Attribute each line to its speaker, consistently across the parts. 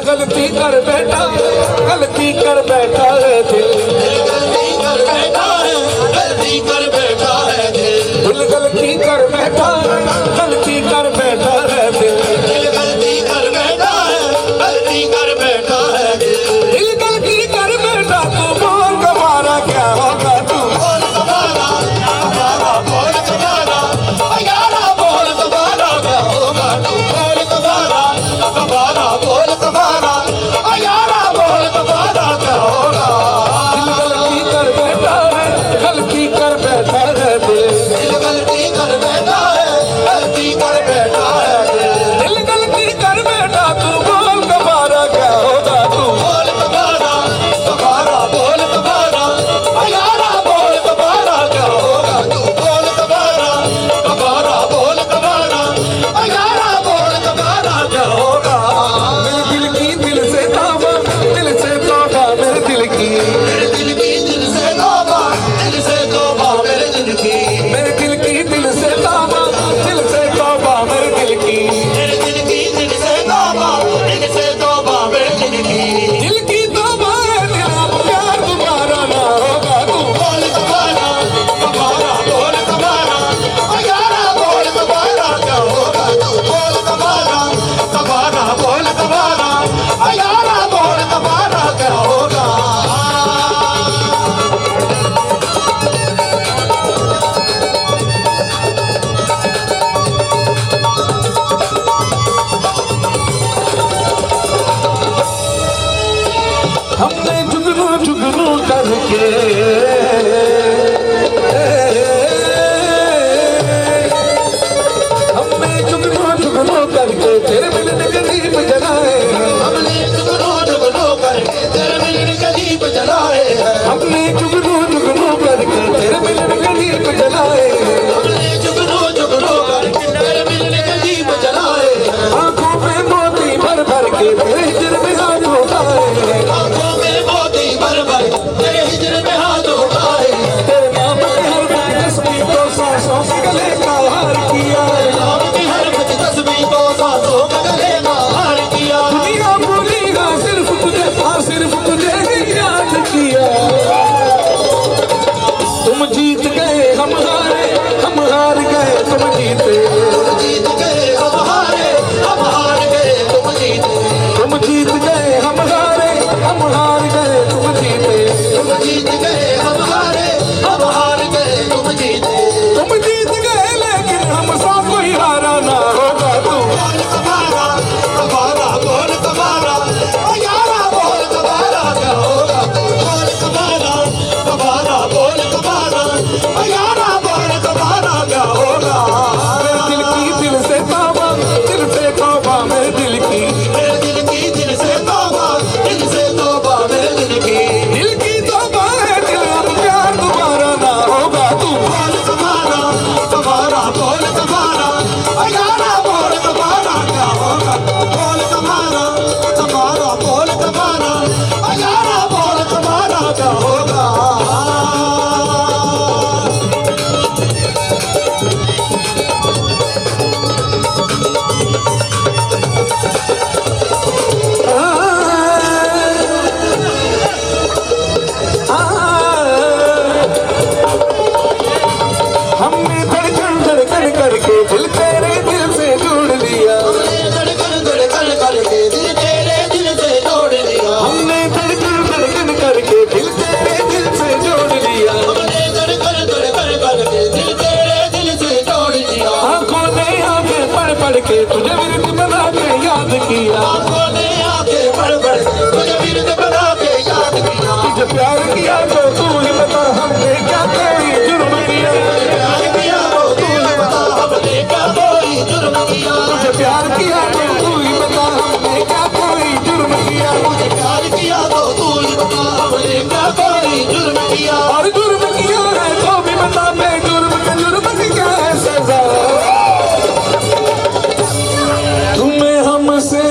Speaker 1: गलती कर बैठा है दिल, गलती कर बैठा है, गलती कर बैठा है दिल, दिल गलती कर बैठा है, गलती कर बैठा है दिल, दिल गलती कर बैठा है, गलती कर बैठा है दिल, दिल गलती कर बैठा। तू बोल तुम्हारा क्या होगा, तू बोल तुम्हारा, तुम्हारा बोल तुम्हारा, यारा बोल तुम्हारा क्या होगा, तू बोल तुम्हारा, तुम्हारा बोल तुम्हारा, यारा बोल तुम्हारा क्या होगा। दिल गलती कर बैठा है, गलती कर बैठा है दिल, दिल गलती कर बैठा है, गलती कर बैठा है दिल, दिल गलती कर बैठा। तू बोल तुम्हारा क्या होगा, तू बोल तुम्हारा, तुम्हारा बोल तुम्हारा, यारा बोल तुम्हारा क्या होगा, तू बोल तुम्हारा, तुम्हारा बोल तुम्हारा, यारा बोल तुम्हारा क्या होगा। मेरे दिल की दिल से तौबा, दिल से तौबा मेरे दिल की, मेरे दिल की दिल से तौबा, दिल से तौबा मेरे दिल की, मेरे दिल की दिल से तौबा, दिल से तौबा मेरे दिल की, मेरे दिल की दिल से तौबा, दिल से तौबा मेरे दिल की, दिल की तौबा है दिल, प्यार तुम्हारा ना होगा, तू बोल तुम्हारा, तुम्हारा बोल तुम्हारा, यारा बोल तुम्हारा क्या होगा, तू बोल तुम्हारा, तुम्हारा बोल तुम्हारा, यारा बोल तुम्हारा क्या होगा। हमने जुगनू जुगनू करके, हमने जुगनू जुगनू करके तेरे मिलने के दीप जलाए, हमने जुगनू जुगनू करके तेरे मिलने के दीप जलाए, हमने जुगनू जुगनू करके तेरे मिलने के दीप जलाए, हमने जुगनू जुगनू करके तेरे मिलने के दीप जलाए। आंखों में मोती भर भर के तेरे हिजर में हाथ उठाए, आंखों में मोती भर भर तेरे हिजर में हाथ उठाए, तेरे नाम की हर बड़ी तस्बीह को सांसों के गले का हार किया, नाम की हर बड़ी तस्बीह को सांसों के गले का हार किया। दुनिया भूली ना सिर्फ तुझे, सिर्फ तुझे ही याद किया। तुम जीत गए हम हारे, हम हार गए तुम जीते, तुम जीत गए हम हारे, हम हार गए तुम जीते, तुम जीत गए हम हारे, हम हार गए तुम जीते, तुम जीत गए हम हारे, हम हार गए तुम जीते, तुम जीत गए लेकिन हमसा कोई हारा ना होगा, तू बोल तुम्हारा, तुम्हारा बोल तुम्हारा, यारा बोल तुम्हारा क्या होगा, तू बोल तुम्हारा, तुम्हारा बोल तुम्हारा, यारा बोल तुम्हारा क्या होगा। मेरे दिल की दिल से तौबा, दिल से तौबा मेरे दिल की, मेरे दिल की दिल से तौबा, दिल से तौबा मेरे दिल की, दिल की तौबा है दिल, अब प्यार तुम्हारा ना होगा, तू बोल तुम्हारा, तुम्हारा बोल तुम्हारा, यारा बोल तुम्हारा क्या होगा, बोल तुम्हारा, तुम्हारा बोल तुम्हारा, यारा बोल तुम्हारा क्या होगा। हमने धड़कन धड़कन करके दिल तेरे दिल से जोड़ लिया, हमने धड़कन धड़कन करके दिल तेरे दिल से जोड़ लिया, हमने धड़कन धड़कन करके दिल तेरे दिल से जोड़ लिया, हमने धड़कन धड़कन करके दिल तेरे दिल से जोड़ लिया। आंखों ने आंखें पढ़ पढ़ के तुझे विरद बना के याद किया, आंखों ने आंखें पढ़ पढ़ तुझे विरद बना के याद किया। तुझे प्यार किया तो तू ही बता हमने क्या कोई जुर्म किया, प्यार किया तो तू ही बता हमने क्या कोई जुर्म किया, तुझे प्यार किया तो तू ही बता हमने क्या कोई जुर्म किया, मुझे प्यार किया तो तू ही बता हमने क्या कोई जुर्म किया। और जुर्म किया है तो भी बता मैं जुर्म के जुर्म की क्या है सजा, तुम्हें हमसे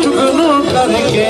Speaker 1: जुगनू करके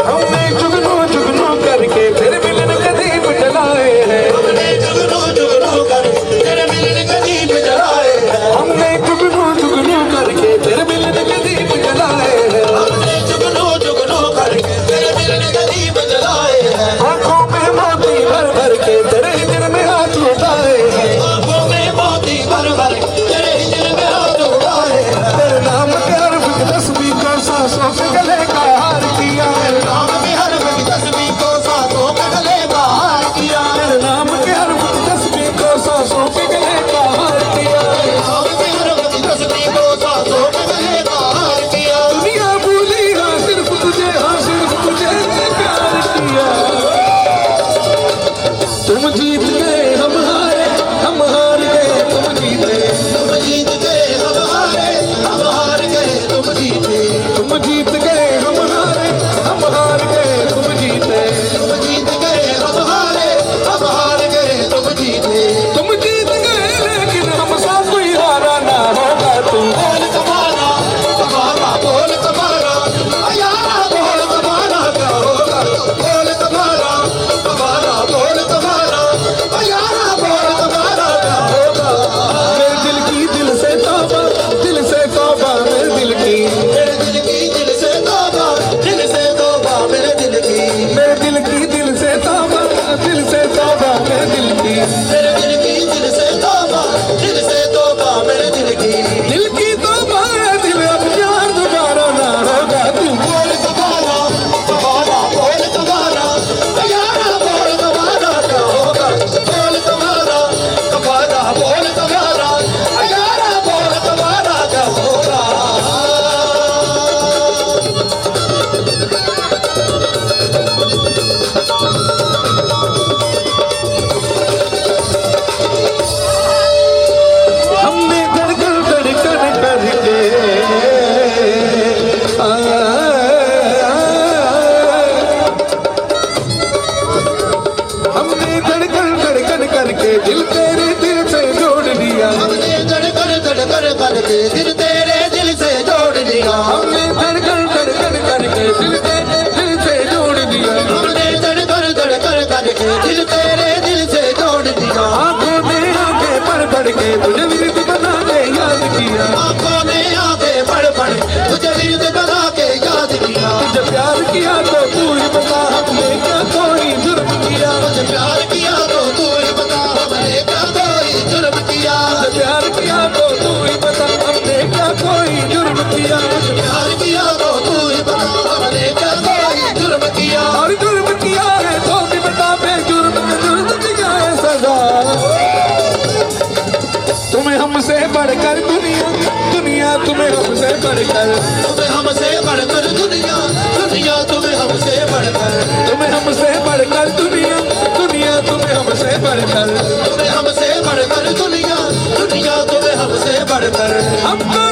Speaker 1: हमने जुगनू जुगनू करके फिर मिलन कदीम जलाए हैं। हमने जुगनू जुगनू करके फिर मिलन कदीम जलाए हैं। हमने जुगनू जुगनू करके फिर मिलन कदीम जलाए हैं। हमने जुगनू जुगनू करके फिर मिलन कदीम जलाए हैं। आंखों में मोती भर भर के तेरे हिजर में हाथ उठाए हैं। आंखों में मोती भर भर तेरे हिजर में हाथ उठाए हैं। तेरे नाम के हर्फ की तस्बीह को सांसों के गले का हार किया। तेरे नाम के हर्फ की तस्बीह को सांसों के गले का हार किया। तेरे नाम के हर्फ की तस्बीह को सांसों के गले का हार किया। तेरे नाम के हर्फ की तस्बीह को सांसों के गले का हार किया। दुनिया भूली हाँ सिर्फ तुझे प्यार किया। तुम जीत गए हम हारे, हम हार गए तुम जीते। तुम जीत गए हम हारे, हम हार गए तुम जीते। तुम जीत गए हम हारे, हम हार गए तुम जीते। तुम जीत गए हम हारे, हम हार गए तुम जीते। तुम जीत गए लेकिन हमसा कोई हारा ना होगा। तुम बोल तुम्हारा तुम्हारा बोल तुम्हारा यारा बोल तुम्हारा क्या होगा। बोल तुम्हारा तुम्हारा बोल तुम्हारा यारा बोल तुम्हारा क्या होगा। मेरे दिल की दिल से तौबा मेरे दिल की। मेरे दिल की दिल से तौबा मेरे दिल की। मेरे दिल की दिल से तौबा मेरे दिल की। मेरे दिल की दिल से तौबा मेरे दिल की। दिल की तौबा है दिल अब प्यार दोबारा ना होगा। तू बोल तुम्हारा बोल तुम्हारा यारा बोल तुम्हारा क्या होगा। बोल तुम्हारा बोल तुम्हारा यारा बोल तुम्हारा क्या होगा। हमने धड़कन धड़कन करके हमने धड़कन धड़कन करके दिल तेरे दिल से जोड़ लिया। हमने धड़कन धड़कन करके दिल तेरे दिल से जोड़ लिया। हमने धड़कन धड़कन करके दिल तेरे दिल से जोड़ लिया। हमने धड़कन धड़कन करके दिल तेरे दिल से जोड़ लिया। आंखों ने आंखें पढ़ पढ़ के तुझे विरद बना के याद किया। आंखों ने आंखें पढ़ पढ़ तुझे विरद बना के याद किया। तुझे प्यार किया तो तू ही बता हमने क्या कोई जुर्म किया। तुझे प्यार किया तो तू ही बता हमने क्या कोई जुर्म किया। तुझे प्यार किया तो तू ही बता हमने क्या कोई जुर्म किया। तुझे प्यार किया तो तू ही बता हमने क्या कोई जुर्म किया। और जुर्म किया है तो भी बता मैं जुर्म किया है सजा। तुम्हें हमसे बढ़कर दुनिया तुम्हें हमसे बढ़कर। तुम्हें हमसे बढ़कर दुनिया तुम्हें हमसे बढ़कर। तुम्हें हमसे बढ़कर दुनिया तुम्हें हमसे बढ़कर। तुम्हें हमसे बढ़कर दुनिया तुम्हें हमसे बढ़कर। हमको